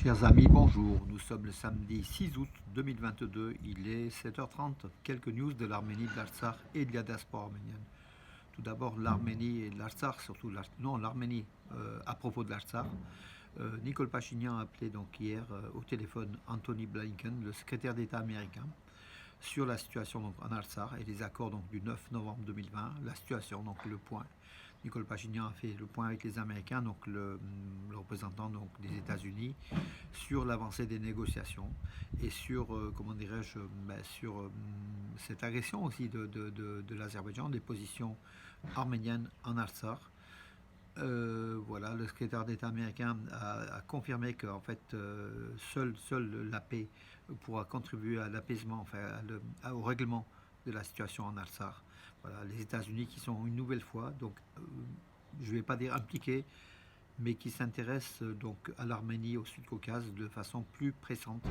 Chers amis, bonjour. Nous sommes le samedi 6 août 2022. Il est 7h30. Quelques news de l'Arménie, de l'Artsakh et de la diaspora arménienne. Tout d'abord, l'Arménie et l'Artsakh, surtout non, l'Arménie à propos de l'Artsakh. Nicole Pachinian a appelé donc hier au téléphone Anthony Blinken, le secrétaire d'État américain, sur la situation donc, en Artsakh et les accords donc, du 9 novembre 2020. La situation, donc le point. Nicole Pachinian a fait le point avec les Américains, donc le représentant donc, des États-Unis, sur l'avancée des négociations et sur, comment dirais-je, sur cette agression aussi de l'Azerbaïdjan, des positions arméniennes en Artsakh. Voilà, le secrétaire d'État américain a confirmé qu'en fait, seule la paix pourra contribuer à l'apaisement, enfin, au règlement de la situation en Artsakh. Voilà, les États-Unis qui sont une nouvelle fois, donc, je ne vais pas dire impliqués, mais qui s'intéressent donc à l'Arménie, au Sud-Caucase, de façon plus pressante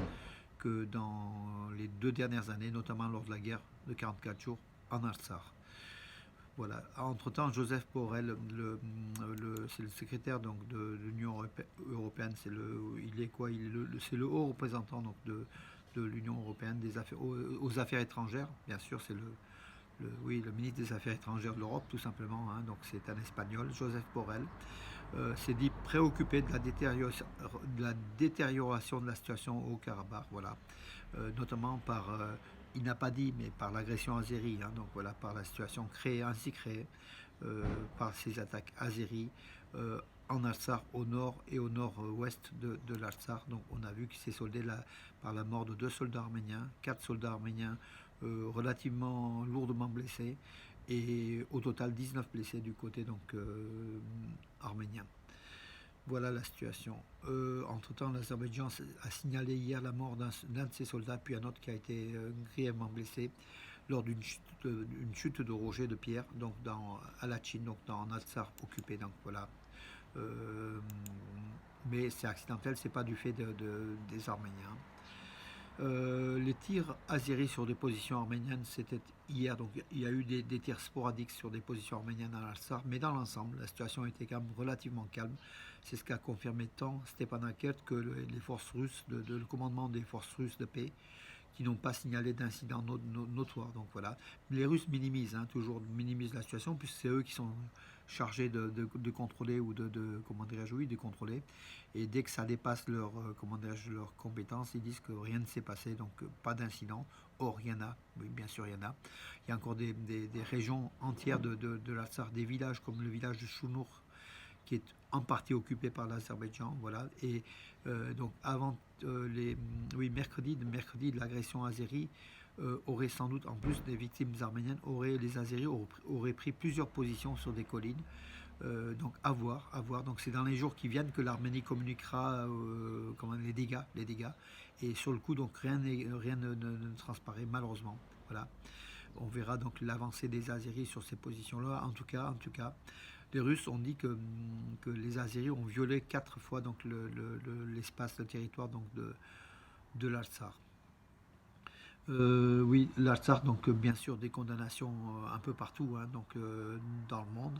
que dans les 2 dernières années, notamment lors de la guerre de 44 jours en Artsakh. Voilà. Entre-temps, Joseph Borrell, c'est le secrétaire donc, de l'Union européenne, il est quoi c'est le haut représentant donc, de l'Union européenne aux affaires étrangères. Bien sûr, c'est le ministre des Affaires étrangères de l'Europe, tout simplement. Hein, donc c'est un Espagnol, Joseph Borrell. S'est dit préoccupé de la détérioration de la situation au Karabakh, voilà. Notamment par, il n'a pas dit, mais par l'agression azérie, hein, donc voilà, par la situation ainsi créée par ces attaques azéries en Artsakh, au nord et au nord-ouest de l'Artsakh. Donc on a vu qu'il s'est soldé par la mort de 2 soldats arméniens, 4 soldats arméniens relativement lourdement blessés, et au total 19 blessés du côté donc arménien. Voilà la situation. Entre-temps, l'Azerbaïdjan a signalé hier la mort d'un de ses soldats, puis un autre qui a été grièvement blessé lors d'une chute de rocher de pierre, donc à Lachin, donc dans Artsakh occupé. Donc voilà. Mais c'est accidentel, c'est pas du fait des Arméniens. Les tirs azéris sur des positions arméniennes, c'était hier, donc il y a eu des tirs sporadiques sur des positions arméniennes à Artsakh, mais dans l'ensemble, la situation était quand même relativement calme. C'est ce qu'a confirmé tant Stepan Akert que les forces russes, le commandement des forces russes de paix, qui n'ont pas signalé d'incidents notoires. Donc voilà. Les Russes minimisent, hein, toujours minimisent la situation, puisque c'est eux qui sont chargés de contrôler ou comment dirais-je, oui, de contrôler. Et dès que ça dépasse leurs compétences, ils disent que rien ne s'est passé, donc pas d'incident. Or, il y en a, oui, bien sûr, il y en a. Il y a encore des régions entières de l'Artsakh, des villages comme le village de Shunur, qui est en partie occupé par l'Azerbaïdjan, voilà. Et donc mercredi de l'agression azérie, aurait sans doute, en plus des victimes arméniennes, les Azéris auraient pris plusieurs positions sur des collines. Donc à voir. Donc c'est dans les jours qui viennent que l'Arménie communiquera les dégâts. Et sur le coup, donc rien ne transparaît malheureusement. Voilà. On verra donc l'avancée des Azéris sur ces positions-là. En tout cas, les Russes ont dit que les Azéris ont violé 4 fois donc l'espace, le territoire donc de l'Artsakh. Oui, l'Artsakh, donc bien sûr des condamnations un peu partout, hein, donc dans le monde.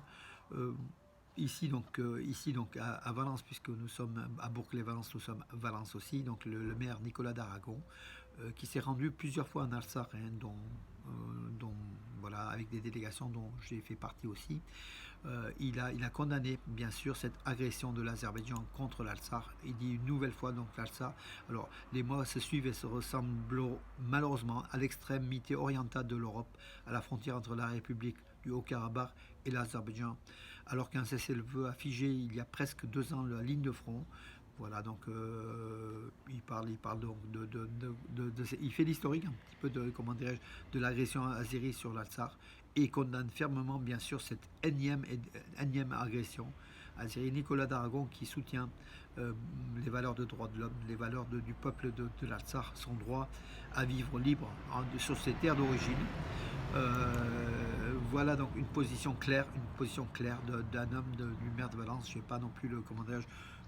Ici donc à Valence, puisque nous sommes à Bourg-les-Valence, nous sommes à Valence aussi, donc le maire Nicolas d'Aragon, qui s'est rendu plusieurs fois en Artsakh, hein, dont voilà, avec des délégations dont j'ai fait partie aussi. Il a condamné bien sûr cette agression de l'Azerbaïdjan contre l'Artsakh. Il dit une nouvelle fois donc l'Artsakh. Alors les mois se suivent et se ressemblent malheureusement à l'extrémité orientale de l'Europe, à la frontière entre la République du Haut-Karabakh et l'Azerbaïdjan, alors qu'un cessez-le-feu a figé il y a presque 2 ans la ligne de front. Voilà, donc il parle donc il fait l'historique un petit peu de l'agression azérie sur l'Artsakh, et condamne fermement bien sûr cette énième agression azérie. Nicolas d'Aragon, qui soutient les valeurs de droits de l'homme, les valeurs du peuple de l'Artsakh, son droit à vivre libre sur ses terres d'origine. Voilà donc une position claire d'un homme du maire de Valence. Je ne vais pas non plus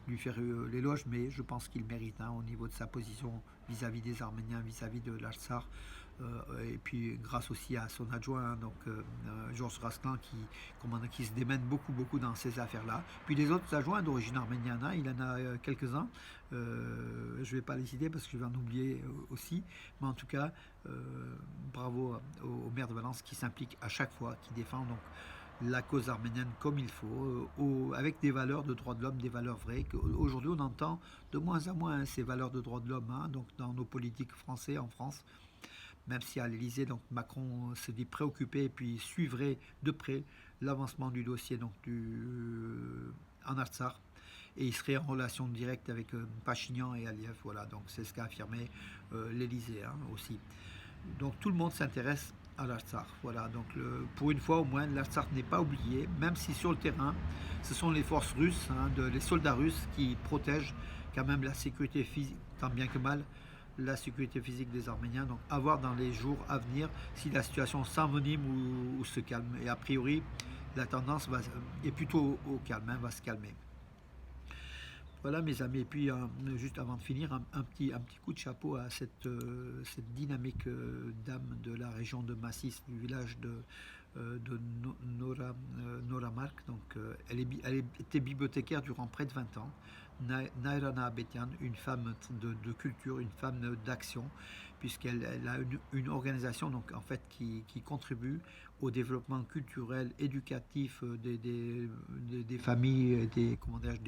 lui faire l'éloge, mais je pense qu'il mérite, hein, au niveau de sa position vis-à-vis des Arméniens, vis-à-vis de l'Artsakh. et puis grâce aussi à son adjoint, hein, donc Georges Raskin, qui se démène beaucoup dans ces affaires-là. Puis les autres adjoints d'origine arménienne, hein, il en a quelques-uns. Je ne vais pas les citer parce que je vais en oublier aussi, mais en tout cas, bravo au maire de Valence qui s'implique à chaque fois, qui défend donc la cause arménienne comme il faut, avec des valeurs de droits de l'homme, des valeurs vraies. Aujourd'hui, on entend de moins en moins, hein, ces valeurs de droits de l'homme, hein, donc dans nos politiques français en France, même si à l'Elysée, donc Macron se dit préoccupé et puis suivrait de près l'avancement du dossier donc en Artsakh, et il serait en relation directe avec Pachinian et Aliyev. Voilà, donc c'est ce qu'a affirmé l'Elysée, hein, aussi. Donc tout le monde s'intéresse à l'Artsakh. Voilà, donc pour une fois au moins, l'Artsakh n'est pas oublié, même si sur le terrain, ce sont les forces russes, hein, les soldats russes qui protègent quand même la sécurité physique, tant bien que mal, la sécurité physique des Arméniens. Donc à voir dans les jours à venir si la situation s'envenime ou se calme. Et a priori, la tendance est plutôt au calme, hein, va se calmer. Voilà mes amis, et puis juste avant de finir, un petit coup de chapeau à cette dynamique dame de la région de Massis, du village de Nora Mark. Donc, elle était bibliothécaire durant près de 20 ans. Nairana Abetian, une femme de culture, une femme d'action, puisqu'elle a une organisation donc, en fait, qui contribue au développement culturel, éducatif des familles, des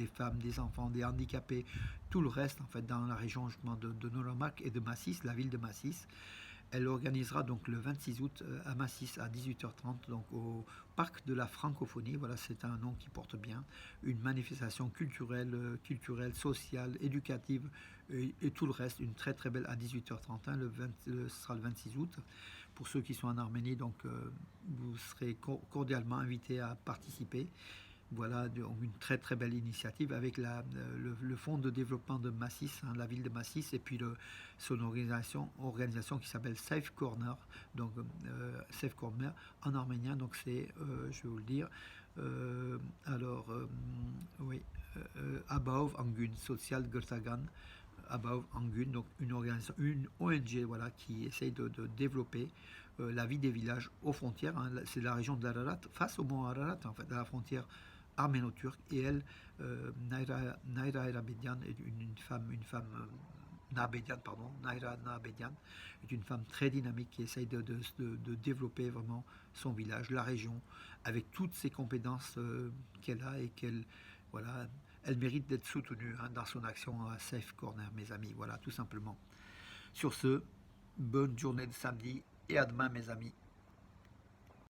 femmes, des enfants, des handicapés, tout le reste en fait dans la région justement de Nolamak et de Massis, la ville de Massis. Elle organisera donc le 26 août à Massis à 18h30, donc au parc de la francophonie. Voilà, c'est un nom qui porte bien. Une manifestation culturelle, sociale, éducative et tout le reste. Une très très belle à 18h30. Hein, ce sera le 26 août. Pour ceux qui sont en Arménie, donc vous serez cordialement invités à participer. Voilà une très très belle initiative avec le fonds de développement de Massis, hein, la ville de Massis, et puis son organisation qui s'appelle Safe Corner. Donc Safe Corner en arménien, donc c'est, je vais vous le dire, oui, Abaov Angun, Social Gertagan, Abaov Angun, donc une organisation, une ONG, voilà, qui essaye de développer la vie des villages aux frontières, hein. C'est la région d'Ararat, face au mont Ararat, en fait, à la frontière arméno-turque, et elle, Naira Erabedian, est une femme Nabedian, pardon, Naira Nabedian, est une femme très dynamique qui essaye de développer vraiment son village, la région, avec toutes ses compétences qu'elle a et qu'elle, voilà, elle mérite d'être soutenue, hein, dans son action à Safe Corner, mes amis. Voilà, tout simplement. Sur ce, bonne journée de samedi et à demain, mes amis.